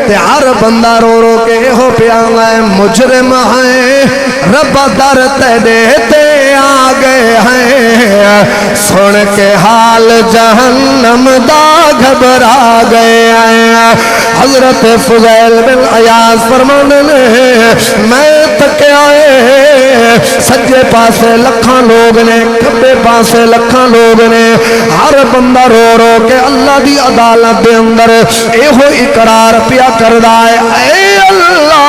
تے ہر بندہ رو رو کے ہو پیانا ہے مجرم ہیں رب در تیرے تے آ گئے ہیں سن کے حال جہنم دا گھبرا گئے ہیں حضرت فضیل بن عیاض فرمانے میں تکے آئے سجے پاسے لکھاں لوگ نے کھبے پاسے لکھاں لوگ نے ہر بندہ رو رو کے اللہ دی عدالت دے اندر ایہو اقرار پیا کردہ ہے اے اللہ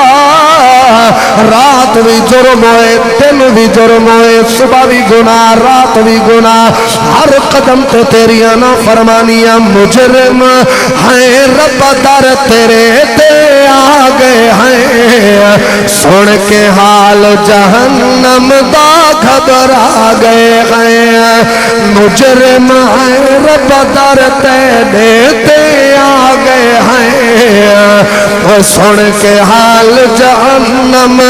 رات بھی جرم ہوئے دن بھی جرم ہوئے صبح بھی گناہ رات بھی گناہ ہر قدم تے تیریاں نہ فرمانیاں مجرم ہیں رب در تیرے تے آ گئے ہیں سن کے حال جہنم دا گھبرا گئے ہیں مجرم ہیں رب در تیرے تے آ گئے ہیں سن کے حال جہنم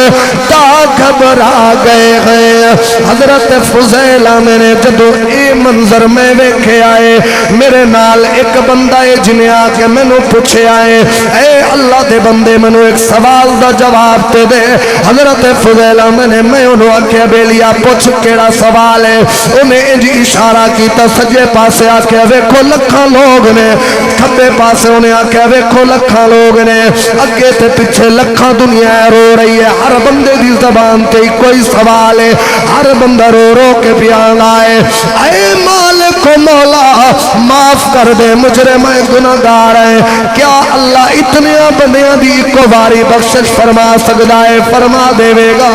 دا گھبرا گئے ہیں حضرت فضیلہ میں نے جدو اے منظر میں ویکھے آئے میرے نال ایک بندہ جنہیں آ کے میں نے پوچھے آئے اے اللہ دے بندے میں نے ایک سوال دا جواب تے دے حضرت فضیلہ میں انہوں آکے بیلیا پوچھ کیڑا سوال ہے انہیں انجی اشارہ کیتا سجے پاسے آکے ویکھو لکھاں لوگ نے کھبے پاسے انہیں آکے ویکھو لکھاں لوگ نے اگے تے پیچھے لکھاں دنیا رو رہی ہے ہر بندے دی زبان تے کوئی سوال ہے ہر بندہ رو رو کے بیان آئے اے مالک و مولا معاف کر دے مجرم گناہگار ہیں کیا اللہ اتنے بندیاں دی کو باری بخشش فرما سکتا ہے فرما دے گا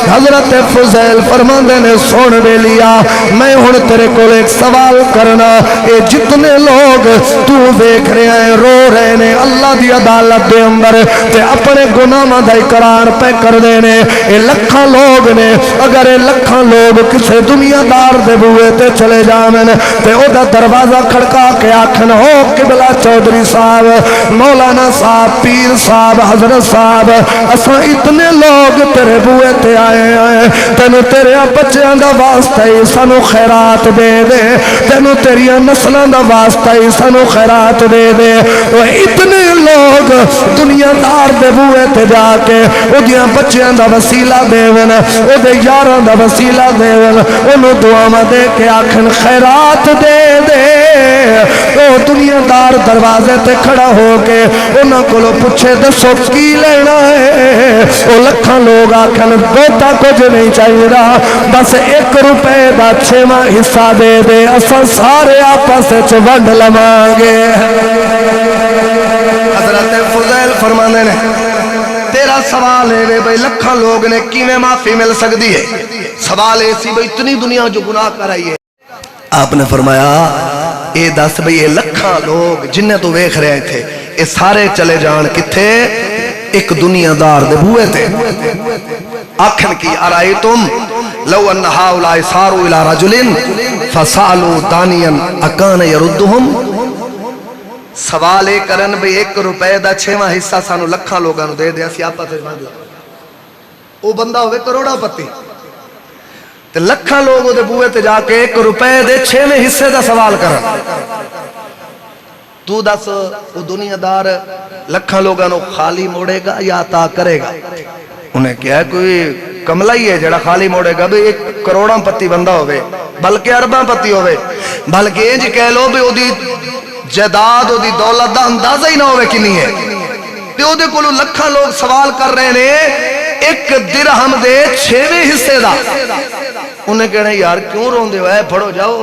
حضرت فضیل فرما نے سن بے لیا میں ہن تیرے کو ایک سوال کرنا اے جتنے لوگ تو دیکھ رہے ہیں رو رہے ہیں اللہ دی عدالت دے اندر تے اپنے گناہاں دا اقرار پہ کر دینے اے لکھاں لوگ نے اگر اے لکھاں لوگ کسے دنیا دار دے بوئے تے چلے جاویں تے او دا دروازہ کھڑکا کے آکھن ہو قبلہ چودھری صاحب مولانا صاحب پیر صاحب حضرت صاحب اساں اتنے لوگ تیرے بوئے تے آئے ہیں تینو تیرے بچیاں دا واسطہ ہی سانو خیرات دے دے تینو تیریاں نسلاں دا واسطہ ہی سانو خیرات دے دے وہ اتنے لوگ دنیا دار دے بوئے تے جا کے او دیاں بچیاں دا وسیلہ دے ون او دے یاراں دا وسیلہ دے ون انہوں دعاواں دے کے آکھن خیرات دے دے او دنیا دار دروازے تے کھڑا ہو کے انہاں کولو پوچھے دسو کی لینا ہے او لکھاں لوگ آکھن بہتا کچھ نہیں چاہیے رہا بس 1 روپے دا 6واں حصہ دے دے اساں سارے آپس وچ ونڈ لواਂਗੇ حضرت فضیل فرمانے نے تیرا سوال ہے بھئی لکھاں لوگ نے کیویں معافی مل سکتی ہے سوال ایسی بھئی اتنی دنیا جو گناہ کر آئی ہے آپ نے فرمایا اے دس بھئی یہ لکھاں لوگ جنہیں تو ویکھ رہے تھے یہ سارے چلے جان کتھے ایک دنیا دار دے بوئے تھے آکھن کی آرائیتم لو ان ہاؤلاء ساروا الی رجل فسالوا دانیا اکان یردہم سوال ایک کرن بھئی 1 روپے دا 6واں حصہ سانو لکھاں لوگاں نو دے دیا سی آپا سے بند لگا او بندہ ہوئے کروڑا پتی تے لکھاں لوگ دے بوئے تے جا کے 1 روپے دے 6ویں حصے دا سوال کرن تو دس وہ دنیا دار لکھاں لوگاں نو خالی موڑے گا یا عطا کرے گا انہیں کیا ہے کوئی کملہ ہی ہے جڑا خالی موڑے گا بھی 1 کروڑاں پتی بندہ ہوئے بلکہ ارباں پتی ہوئے بلکہ انج کہہ لو بھی او دی جداد او دی دولت دا اندازہ ہی نہ ہوئے کنی ہے تے او دے کولو لکھاں لوگ سوال کر رہے نے 1 درہم دے 6ویں حصے دا انہیں کہنے یار کیوں رون دے ہوئے پڑھو جاؤ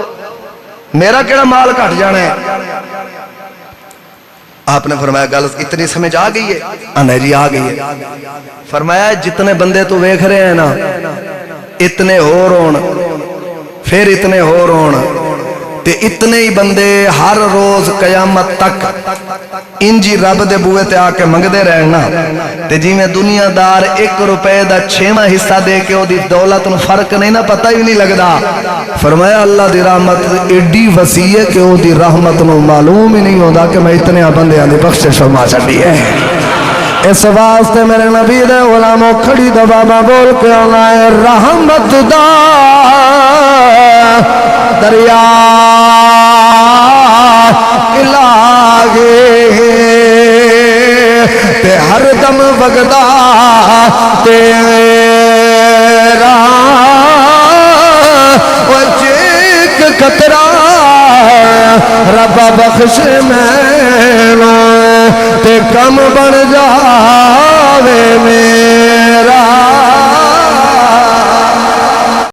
میرا کہنا مال کٹ جانا ہے آپ نے فرمایا گل اتنی سمجھ آ گئی ہے انہیں جی آ گئی ہے فرمایا جتنے بندے تو ویکھ رہے ہیں نا اتنے ہو رون پھر اتنے ہو رون تے اتنے ہی بندے ہر روز قیامت تک انجی رب دے بوئے تے آکے منگ دے رہنا تے جی میں دنیا دار 1 روپے دا 6واں حصہ دے کے او دی دولت نو فرق نہیں نہ پتہ ہی نہیں لگدا فرمایا اللہ دی رحمت ایڈی وسیع ہے کہ او دی رحمت نو معلوم ہی نہیں ہوندا کہ میں اتنے بندے دی بخشش فرما چھڈی ہے اس واسطے میرے نبی دے غلاموں کھڑی دبابا بول کے آنا ہے رحمت دا دریا الہی تے ہر دم وگدا تیرا وچیک قطرہ رب بخش میں تے کم بن جاوے میں